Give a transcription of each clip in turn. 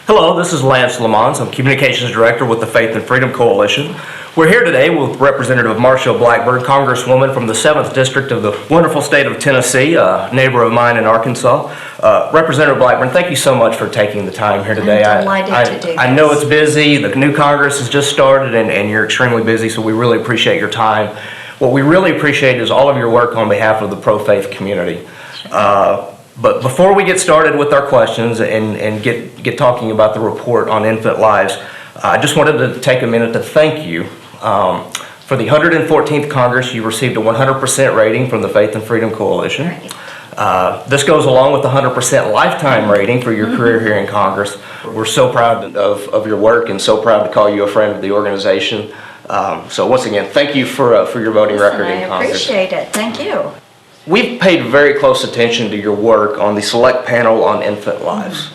Hello, this is Lemmonds. I'm Communications Director with the Faith and Freedom Coalition. We're here today with Representative Marsha Blackburn, Congresswoman from the 7th District of the wonderful state of Tennessee, a neighbor of mine in Arkansas. Representative Blackburn, thank you so much for taking the time here today. I'm delighted to do this. I know it's busy, the new Congress has just started and you're extremely busy, so we really appreciate your time. What we really appreciate is all of your work on behalf of the pro-faith community. But before we get started with our questions and get talking about the report on infant lives, I just wanted to take a minute to thank you. For the 114th Congress, you received a 100% rating from the Faith and Freedom Coalition. This goes along with the 100% lifetime rating for your career here in Congress. We're so proud of your work and so proud to call you a friend of the organization. So once again, thank you for your voting record in Congress. I appreciate it. Thank you. We've paid very close attention to your work on the Select Panel on Infant Lives.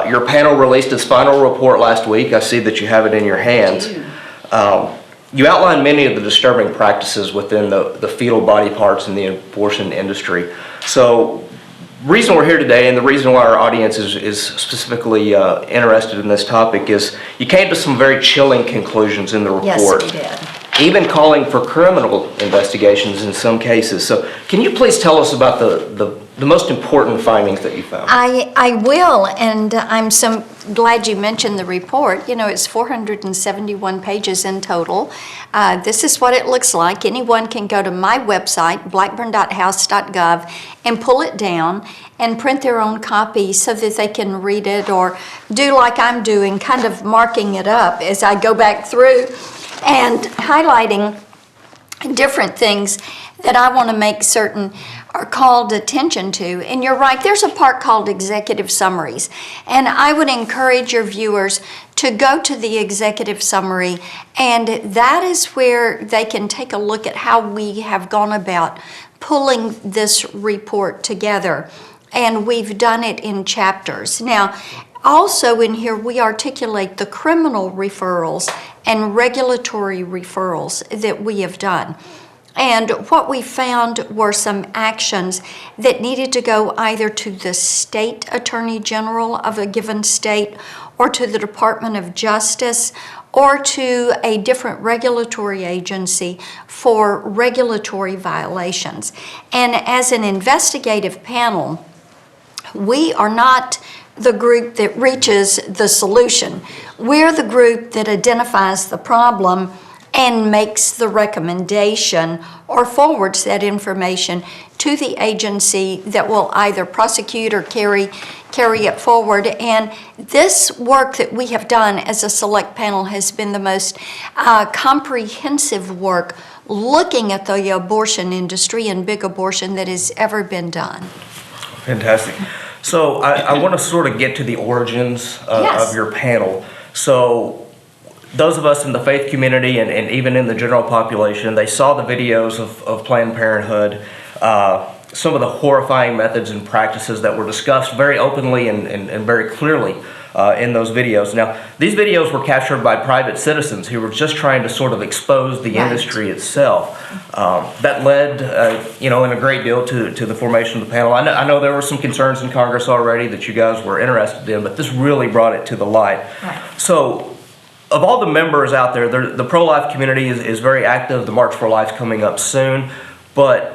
Your panel released its final report last week. I see that you have it in your hands. You outlined many of the disturbing practices within the fetal body parts in the abortion industry. So the reason we're here today and the reason why our audience is specifically interested in this topic is you came to some very chilling conclusions in the report. Yes, we did. Even calling for criminal investigations in some cases. So can you please tell us about the most important findings that you found? I will, and I'm so glad you mentioned the report. You know, it's 471 pages in total. This is what it looks like. Anyone can go to my website, blackburn.house.gov, and pull it down and print their own copy so that they can read it or do like I'm doing, kind of marking it up as I go back through and highlighting different things that I want to make certain are called attention to. And you're right, there's a part called executive summaries. And I would encourage your viewers to go to the executive summary, and that is where they can take a look at how we have gone about pulling this report together. And we've done it in chapters. Now, also in here, we articulate the criminal referrals and regulatory referrals that we have done. And what we found were some actions that needed to go either to the state attorney general of a given state or to the Department of Justice or to a different regulatory agency for regulatory violations. And as an investigative panel, we are not the group that reaches the solution. We're the group that identifies the problem and makes the recommendation or forwards that information to the agency that will either prosecute or carry it forward. And this work that we have done as a select panel has been the most comprehensive work looking at the abortion industry and big abortion that has ever been done. Fantastic. So I want to sort of get to the origins Yes. of your panel. So those of us in the faith community and even in the general population, they saw the videos of Planned Parenthood, some of the horrifying methods and practices that were discussed very openly and very clearly in those videos. Now, these videos were captured by private citizens who were just trying to sort of expose the industry itself. That led, in a great deal to the formation of the panel. I know there were some concerns in Congress already that you guys were interested in, but this really brought it to the light. Right. So, of all the members out there, the pro-life community is very active. The March for Life is coming up soon, but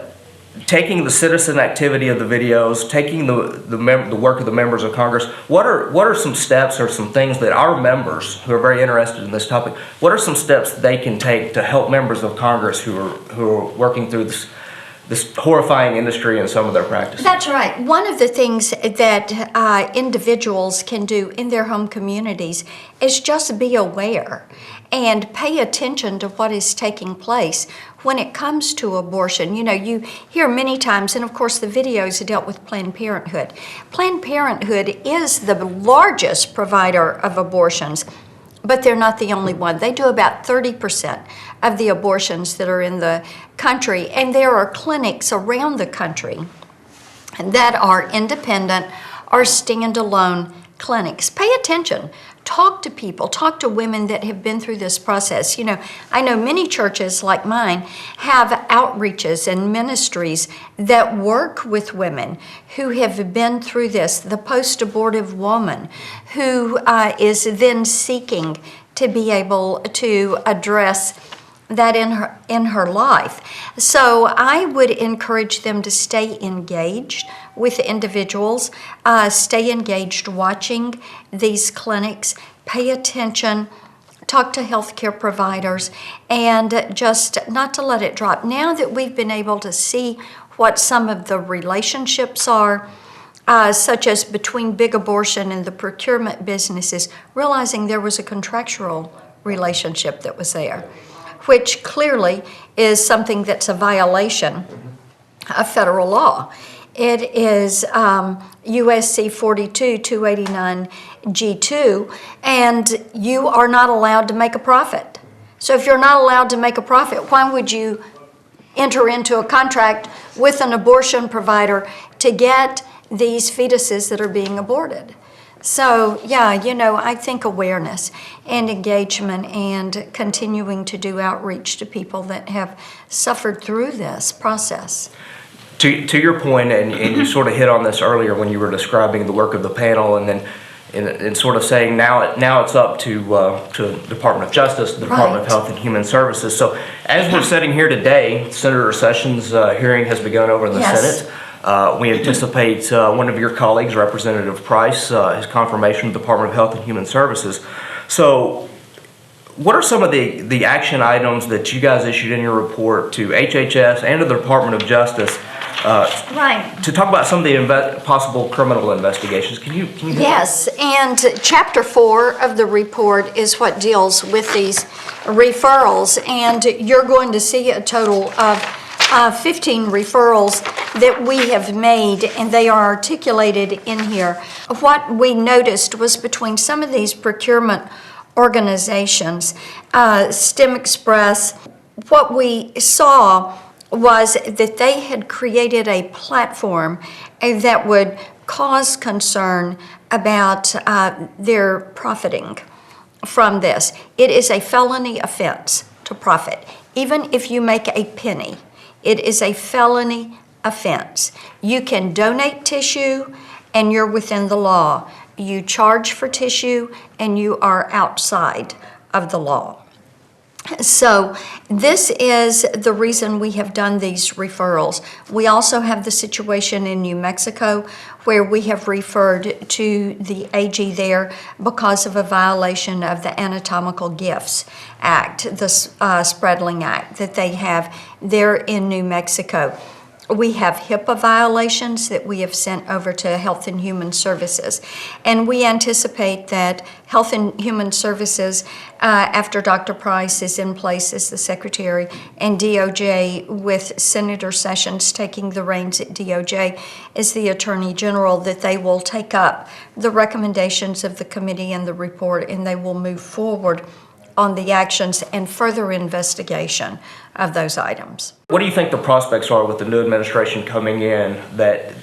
taking the citizen activity of the videos, taking the work of the members of Congress, what are some steps or some things that our members who are very interested in this topic, what are some steps they can take to help members of Congress who are working through this horrifying industry and some of their practices? That's right. One of the things that individuals can do in their home communities is just be aware and pay attention to what is taking place when it comes to abortion. You know, you hear many times, and of course the videos dealt with Planned Parenthood. Planned Parenthood is the largest provider of abortions, but they're not the only one. They do about 30% of the abortions that are in the country, and there are clinics around the country that are independent or standalone clinics, pay attention. Talk to people, talk to women that have been through this process. You know, I know many churches like mine have outreaches and ministries that work with women who have been through this. The post-abortive woman who is then seeking to be able to address that in her life. So I would encourage them to stay engaged with individuals, stay engaged watching these clinics, pay attention, talk to healthcare providers, and just not to let it drop. Now that we've been able to see what some of the relationships are, such as between big abortion and the procurement businesses, realizing there was a contractual relationship that was there, which clearly is something that's a violation of federal law. It is USC 42-289 G2, and you are not allowed to make a profit. So if you're not allowed to make a profit, why would you enter into a contract with an abortion provider to get these fetuses that are being aborted? So, yeah, you know, I think awareness and engagement and continuing to do outreach to people that have suffered through this process. To your point, and you sort of hit on this earlier when you were describing the work of the panel, and then and sort of saying now it's up to the Department of Justice, the Department of Health and Human Services. So as we're sitting here today, Senator Sessions' hearing has begun over in the Senate. We anticipate one of your colleagues, Representative Price, his confirmation of the Department of Health and Human Services. So what are some of the action items that you guys issued in your report to HHS and to the Department of Justice to talk about some of the possible criminal investigations? Can you Yes, and Chapter 4 of the report is what deals with these referrals, and you're going to see a total of 15 referrals that we have made, and they are articulated in here. What we noticed was between some of these procurement organizations, STEM Express, what we saw was that they had created a platform that would cause concern about their profiting from this. It is a felony offense to profit, even if you make a penny. It is a felony offense. You can donate tissue and you're within the law. You charge for tissue and you are outside of the law. So this is the reason we have done these referrals. We also have the situation in New Mexico where we have referred to the AG there because of a violation of the Anatomical Gifts Act, the Spreadling Act that they have there in New Mexico. We have HIPAA violations that we have sent over to Health and Human Services. And we anticipate that Health and Human Services, after Dr. Price is in place as the Secretary, and DOJ with Senator Sessions taking the reins at DOJ as the Attorney General, that they will take up the recommendations of the committee and the report, and they will move forward on the actions and further investigation of those items. What do you think the prospects are with the new administration coming in that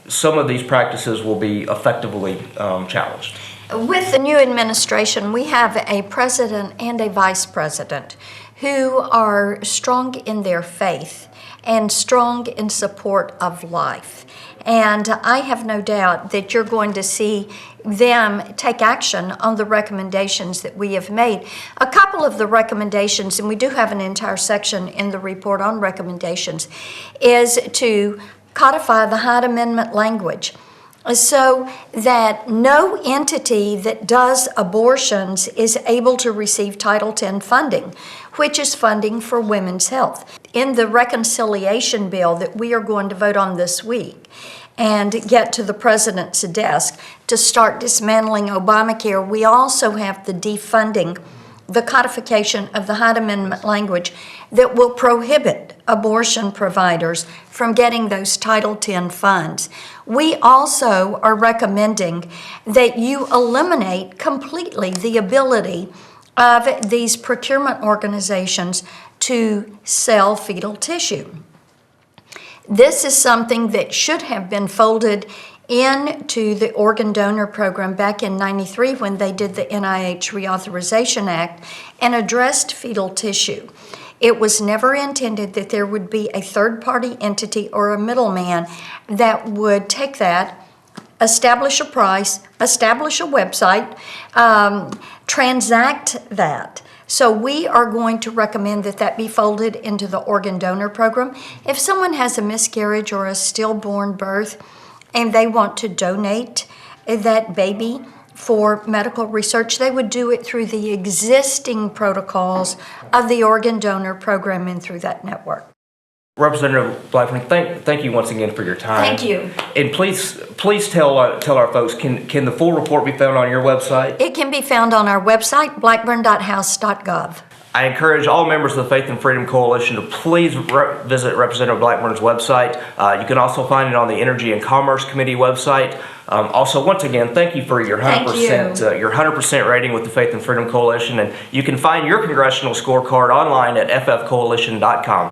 some of these practices will be effectively challenged? With the new administration, we have a president and a vice president who are strong in their faith and strong in support of life. And I have no doubt that you're going to see them take action on the recommendations that we have made. A couple of the recommendations, and we do have an entire section in the report on recommendations, is to codify the Hyde Amendment language so that no entity that does abortions is able to receive Title X funding, which is funding for women's health. In the reconciliation bill that we are going to vote on this week and get to the president's desk to start dismantling Obamacare, we also have the defunding, the codification of the Hyde Amendment language that will prohibit abortion providers from getting those Title X funds. We also are recommending that you eliminate completely the ability of these procurement organizations to sell fetal tissue. This is something that should have been folded into the organ donor program back in '93 when they did the NIH Reauthorization Act and addressed fetal tissue. It was never intended that there would be a third-party entity or a middleman that would take that, establish a price, establish a website, transact that. So we are going to recommend that that be folded into the organ donor program. If someone has a miscarriage or a stillborn birth and they want to donate that baby for medical research, they would do it through the existing protocols of the organ donor program and through that network. Representative Blackburn, thank you once again for your time. Thank you. And please tell our folks, can the full report be found on your website? It can be found on our website, blackburn.house.gov. I encourage all members of the Faith and Freedom Coalition to please visit Representative Blackburn's website. You can also find it on the Energy and Commerce Committee website. Also, once again, thank you for your 100% rating with the Faith and Freedom Coalition, and you can find your congressional scorecard online at ffcoalition.com.